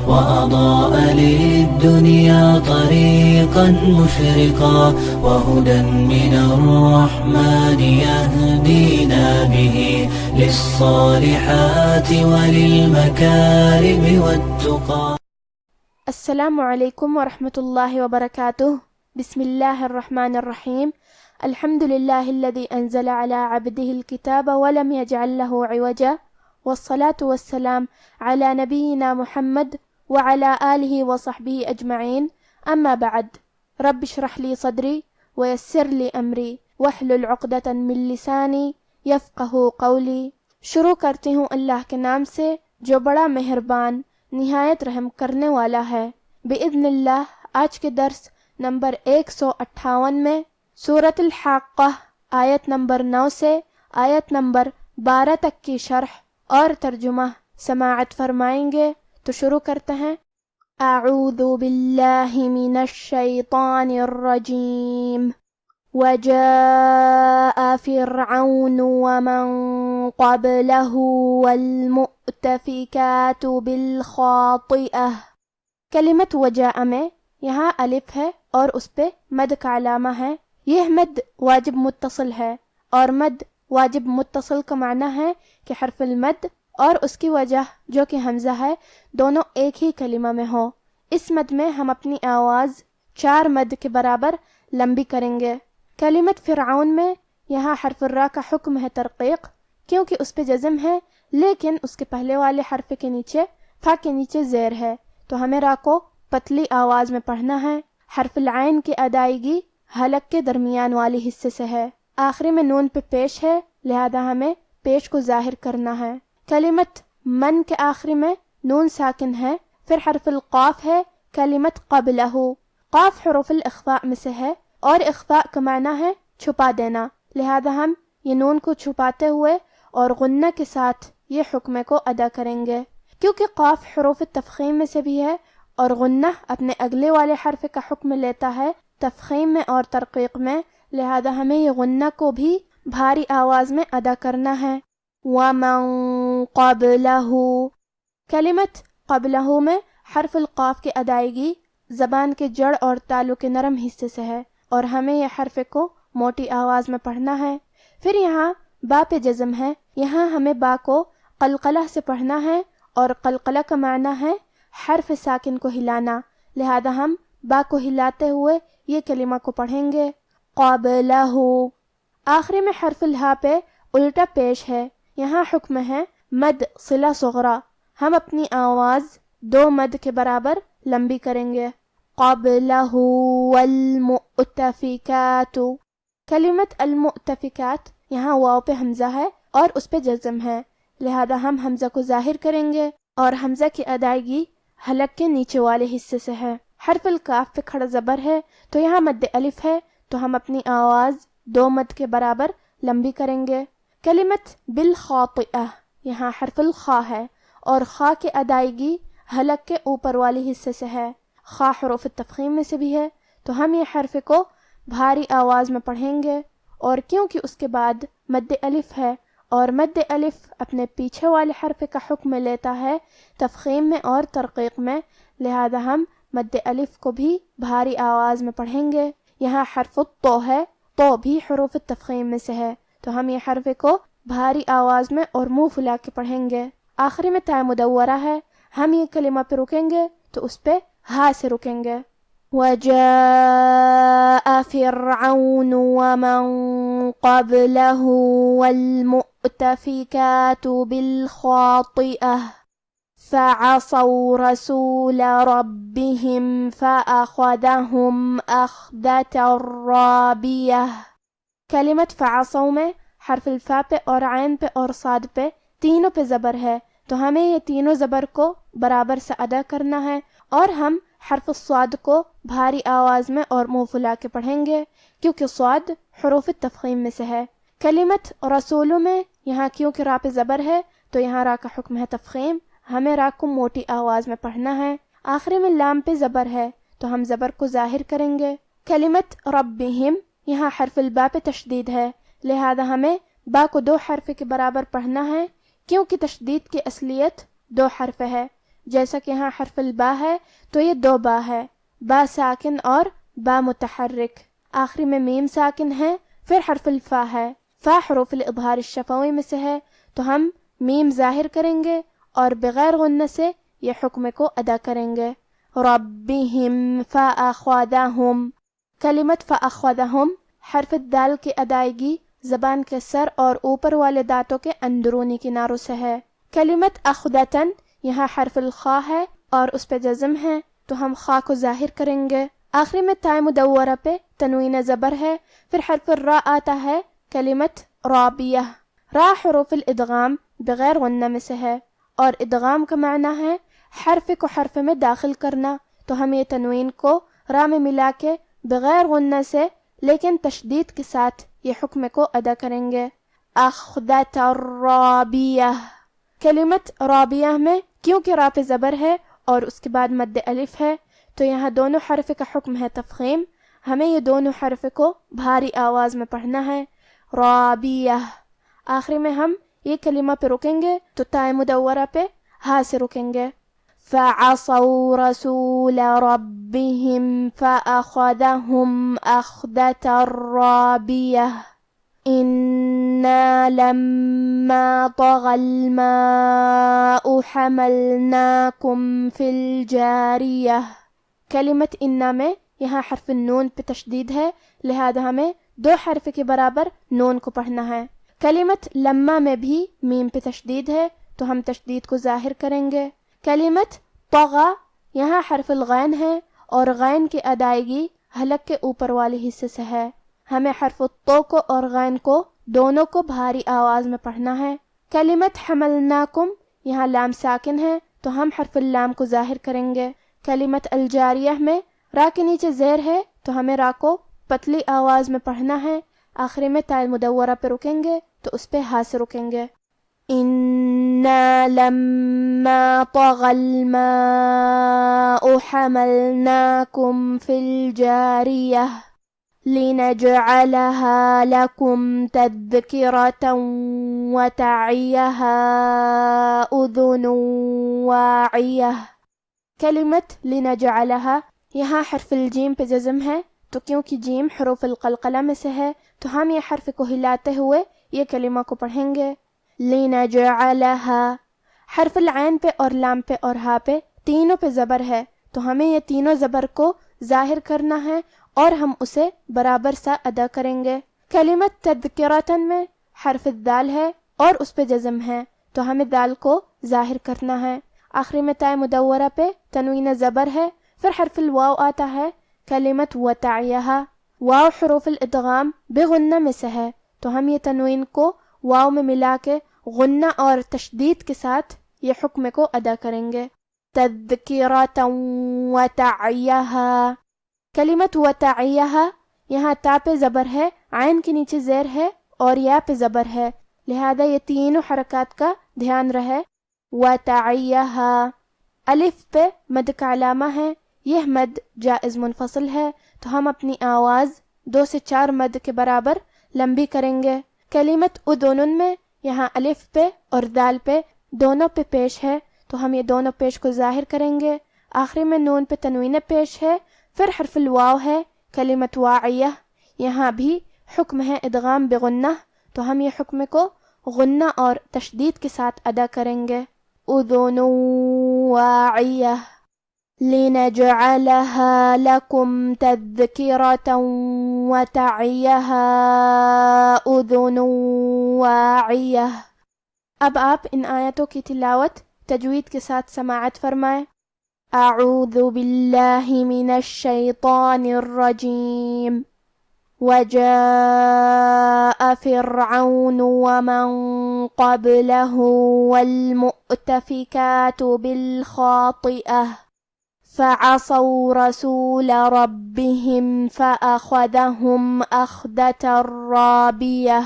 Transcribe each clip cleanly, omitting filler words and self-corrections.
وأضاء للدنيا طريقا مشرقا وهدى من الرحمن يهدينا به للصالحات وللمكارم والتقى. السلام علیکم ورحمۃ اللہ وبرکاتہ. بسم اللہ الرحمن الرحیم. الحمد للہ الذی انزل علی عبده الکتاب ولم یجعل له عوجا والصلاة والسلام علی نبینا محمد وعلى آلہ وصحبہ اجمعین. اما بعد. رب اشرح لی صدری ویسر لی امری واحلل عقدۃ من لسانی یفقہوا قولی. شروع کرتی ہوں اللہ کے نام سے جو بڑا مہربان نہایت رحم کرنے والا ہے. بإذن اللہ آج کے درس نمبر 158 میں سورۃ الحاقہ آیت نمبر 9 سے آیت نمبر 12 تک کی شرح اور ترجمہ سماعت فرمائیں گے. تو شروع کرتے ہیں. اعوذ باللہ من الشیطان الرجیم. وجاء فرعون ومن قبله والمؤتفكات بالخاطئة. کلمت وجاء میں یہاں الف ہے اور اس پہ مد کا علامہ ہے. یہ مد واجب متصل ہے اور مد واجب متصل کا معنی ہے کہ حرف المد اور اس کی وجہ جو کہ حمزہ ہے دونوں ایک ہی کلمہ میں ہوں. اس مد میں ہم اپنی آواز 4 مد کے برابر لمبی کریں گے. کلمت فرعون میں یہاں حرف الراء کا حکم ہے ترقیق کیونکہ اس پہ جزم ہے، لیکن اس کے پہلے والے حرف کے نیچے فا کے نیچے زیر ہے تو ہمیں راء کو پتلی آواز میں پڑھنا ہے. حرف العین کی ادائیگی حلق کے درمیان والی حصے سے ہے. آخری میں نون پہ پیش ہے لہذا ہمیں پیش کو ظاہر کرنا ہے. کلمت من کے آخری میں نون ساکن ہے. پھر حرف القاف ہے. کلمت قبلہ. قاف حروف الاخفاء میں سے ہے اور اخفاء کا معنی ہے چھپا دینا، لہذا ہم یہ نون کو چھپاتے ہوئے اور غنہ کے ساتھ یہ حکم کو ادا کریں گے. کیونکہ قاف حروف تفخیم میں سے بھی ہے اور غنہ اپنے اگلے والے حرف کا حکم لیتا ہے تفخیم میں اور ترقیق میں، لہذا ہمیں یہ غنہ کو بھی بھاری آواز میں ادا کرنا ہے. وَمَن قَبْلَهُ. کلمت قبلہ میں حرف القاف کی ادائیگی زبان کے جڑ اور تالو کے نرم حصے سے ہے اور ہمیں یہ حرف کو موٹی آواز میں پڑھنا ہے. پھر یہاں با پہ جزم ہے. یہاں ہمیں با کو قلقلہ سے پڑھنا ہے اور قلقلہ کا معنی ہے حرف ساکن کو ہلانا، لہذا ہم با کو ہلاتے ہوئے یہ کلمہ کو پڑھیں گے. قابلہ. آخری میں حرف الہا پہ الٹا پیش ہے. یہاں حکم ہے مد صلہ صغرا. ہم اپنی آواز 2 مد کے برابر لمبی کریں گے. قابلہ والمؤتفکات. کلمت المؤتفکات یہاں واو پہ حمزہ ہے اور اس پہ جزم ہے، لہذا ہم حمزہ کو ظاہر کریں گے اور حمزہ کی ادائیگی حلق کے نیچے والے حصے سے ہے. حرف الکاف پہ کھڑا زبر ہے تو یہاں مد الف ہے تو ہم اپنی آواز 2 مد کے برابر لمبی کریں گے. کلمت بالخاطئہ یہاں حرف الخا ہے اور خا کی ادائیگی حلق کے اوپر والے حصے سے ہے. خا حروف تفخیم میں سے بھی ہے تو ہم یہ حرف کو بھاری آواز میں پڑھیں گے اور کیونکہ اس کے بعد مد الف ہے اور مد الف اپنے پیچھے والے حرف کا حکم لیتا ہے تفخیم میں اور ترقیق میں، لہذا ہم مد الف کو بھی بھاری آواز میں پڑھیں گے. یہاں حرف الطو ہے. تو بھی حروف تفخیم میں سے ہے تو ہم یہ حرف کو بھاری آواز میں اور منہ پھلا کے پڑھیں گے. آخری میں تا مدورہ ہے. ہم یہ کلمہ پہ رکیں گے تو اس پہ ہا سے رکیں گے. وَجَاءَ فِرْعَوْنُ وَمَن قَبْلَهُ وَالْمُؤْتَفِكَاتُ بِالْخَاطِئَةِ فَعَصَوْا رَسُولَ رَبِّهِمْ فَأَخَذَهُمْ أَخْذَةً رَّابِيَةً. کلمت فعصوا میں حرف الفا پہ اور عین پہ اور صاد پہ تینوں پہ زبر ہے تو ہمیں یہ تینوں زبر کو برابر سے ادا کرنا ہے اور ہم حرف الصاد کو بھاری آواز میں اور منہ پھلا کے پڑھیں گے کیونکہ صاد حروف تفخیم میں سے ہے. کلمت رسولوں میں یہاں کیونکہ را پہ زبر ہے تو یہاں را کا حکم ہے تفخیم. ہمیں را کو موٹی آواز میں پڑھنا ہے. آخری میں لام پہ زبر ہے تو ہم زبر کو ظاہر کریں گے. کلمت ربہم یہاں حرف البا پہ تشدید ہے لہذا ہمیں با کو 2 حرف کے برابر پڑھنا ہے کیونکہ تشدید کی اصلیت 2 حرف ہے. جیسا کہ یہاں حرف البا ہے تو یہ 2 با ہے، با ساکن اور با متحرک، آخری میں میم ساکن ہے، پھر حرف الفا ہے، فا حروف الاظہار الشفوی میں سے ہے تو ہم میم ظاہر کریں گے اور بغیر غنہ سے یہ حکم کو ادا کریں گے۔ ربہم فأخذہم، کلمت فأخذہم حرف الدال کی ادائیگی زبان کے سر اور اوپر والے دانتوں کے اندرونی کناروں سے ہے۔ کلمت اخذتن، یہاں حرف الخاء ہے اور اس پہ جزم ہے تو ہم خاء کو ظاہر کریں گے۔ آخری میں تائے مدورہ پہ تنوین زبر ہے، پھر حرف الراء آتا ہے۔ کلمت رابیہ، را حروف الادغام بغیر غنہ میں سے ہے اور ادغام کا معنی ہے حرف کو حرف میں داخل کرنا، تو ہم یہ تنوین کو را میں ملا کے بغیر غنہ سے لیکن تشدید کے ساتھ یہ حکم کو ادا کریں گے۔ اخذت الرابیہ، کلمت رابیہ میں کیونکہ را پہ زبر ہے اور اس کے بعد مد الف ہے تو یہاں دونوں حرف کا حکم ہے تفخیم، ہمیں یہ دونوں حرف کو بھاری آواز میں پڑھنا ہے، رابیہ۔ آخری میں ہم یہ کلمہ پہ رکیں گے تو تائے مدورہ پہ ہاں سے رکیں گے۔ فعصوا رسول ربهم فأخذهم أخذة رابية إنا لما طغى الماء حملناكم في الجارية، کلمت انا میں یہاں حرف النون پہ تشدید ہے، لہذا ہمیں 2 حرف کے برابر نون کو پڑھنا ہے۔ کلمت لما میں بھی میم پہ تشدید ہے تو ہم تشدید کو ظاہر کریں گے۔ کلمت طغى، یہاں حرف الغین ہے اور غین کی ادائیگی حلق کے اوپر والے حصے سے ہے، ہمیں حرف الطو کو اور غین کو دونوں کو بھاری آواز میں پڑھنا ہے۔ کلمت حملناکم، یہاں لام ساکن ہے تو ہم حرف اللام کو ظاہر کریں گے۔ کلمت الجاریہ میں را کے نیچے زیر ہے تو ہمیں را کو پتلی آواز میں پڑھنا ہے، آخری میں تائے مدورہ پہ رکیں گے تو اس پہ ہاں سے رکیں گے۔ إنا لما طغى الماء حملناكم في الجارية لنجعلها لكم تذكرة وتعيها أذن واعية، کلمت لنجعلها یہاں حرف الجیم پہ جزم ہے تو کیونکہ جیم حروف القلقلہ میں سے ہے تو ہم یہ حرف کو ہلاتے ہوئے یہ کلمہ کو پڑھیں گے۔ لنجعلها، حرف العین پہ اور لام پہ اور ہا پہ تینوں پہ زبر ہے تو ہمیں یہ تینوں زبر کو ظاہر کرنا ہے اور ہم اسے برابر سا ادا کریں گے۔ کلمت تذکرتن میں حرف الدال ہے اور اس پہ جزم ہے تو ہمیں دال کو ظاہر کرنا ہے، آخری میں تائے مدورہ پہ تنوین زبر ہے، پھر حرف الواو آتا ہے۔ کلمت وتعیہا، واو حروف الادغام بغنہ میں سے ہے تو ہم یہ تنوین کو واو میں ملا کے غنہ اور تشدید کے ساتھ یہ حکم کو ادا کریں گے۔ تذکرۃ وتعیہا، کلمت وتعیہا یہاں تا پہ زبر ہے، عین کے نیچے زیر ہے اور یا پہ زبر ہے، لہذا یہ تینوں حرکات کا دھیان رہے۔ وتعیہا، الف پہ مد کا علامہ ہے، یہ مد جائز منفصل ہے تو ہم اپنی آواز 2 سے 4 مد کے برابر لمبی کریں گے۔ کلمت اذن میں یہاں الف پہ اور دال پہ دونوں پہ پیش ہے تو ہم یہ دونوں پیش کو ظاہر کریں گے، آخری میں نون پہ تنوین پیش ہے، پھر حرف الواو ہے۔ کلمت واعیہ، یہاں بھی حکم ہے ادغام بغنہ تو ہم یہ حکم کو غنہ اور تشدید کے ساتھ ادا کریں گے۔ اذن واعیہ لنجعلها لكم تذكرة وتعيها أذن واعية۔ اب آپ ان آیتوں کی تلاوت تجوید کے ساتھ سماعت فرمائیں۔ اعوذ باللہ من الشیطان الرجیم۔ وجاء فرعون ومن قبله والمؤتفكات بالخاطئة فعصوا رسول ربهم فأخذهم أخذة رابية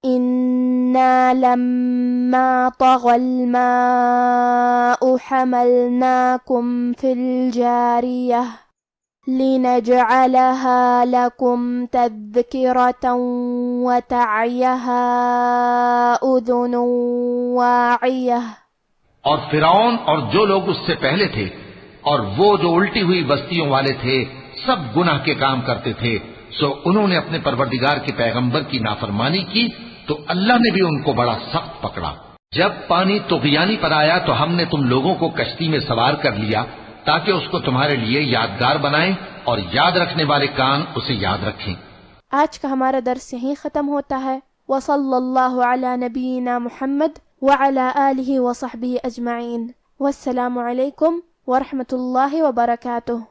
إنا لما طغى الماء حملناكم في الجارية لنجعلها لكم تذكرة وتعيها أذن واعية۔ اور فرعون اور جو لوگ اس سے پہلے تھے اور وہ جو الٹی ہوئی بستیوں والے تھے سب گناہ کے کام کرتے تھے، سو انہوں نے اپنے پروردگار کے پیغمبر کی نافرمانی کی تو اللہ نے بھی ان کو بڑا سخت پکڑا۔ جب پانی طغیانی پر آیا تو ہم نے تم لوگوں کو کشتی میں سوار کر لیا تاکہ اس کو تمہارے لیے یادگار بنائیں اور یاد رکھنے والے کان اسے یاد رکھیں۔ آج کا ہمارا درس یہیں ختم ہوتا ہے۔ وصلی اللہ علی نبینا محمد وعلی آلہ وصحبہ اجمعین، والسلام علیکم ورحمۃ اللہ وبرکاتہ۔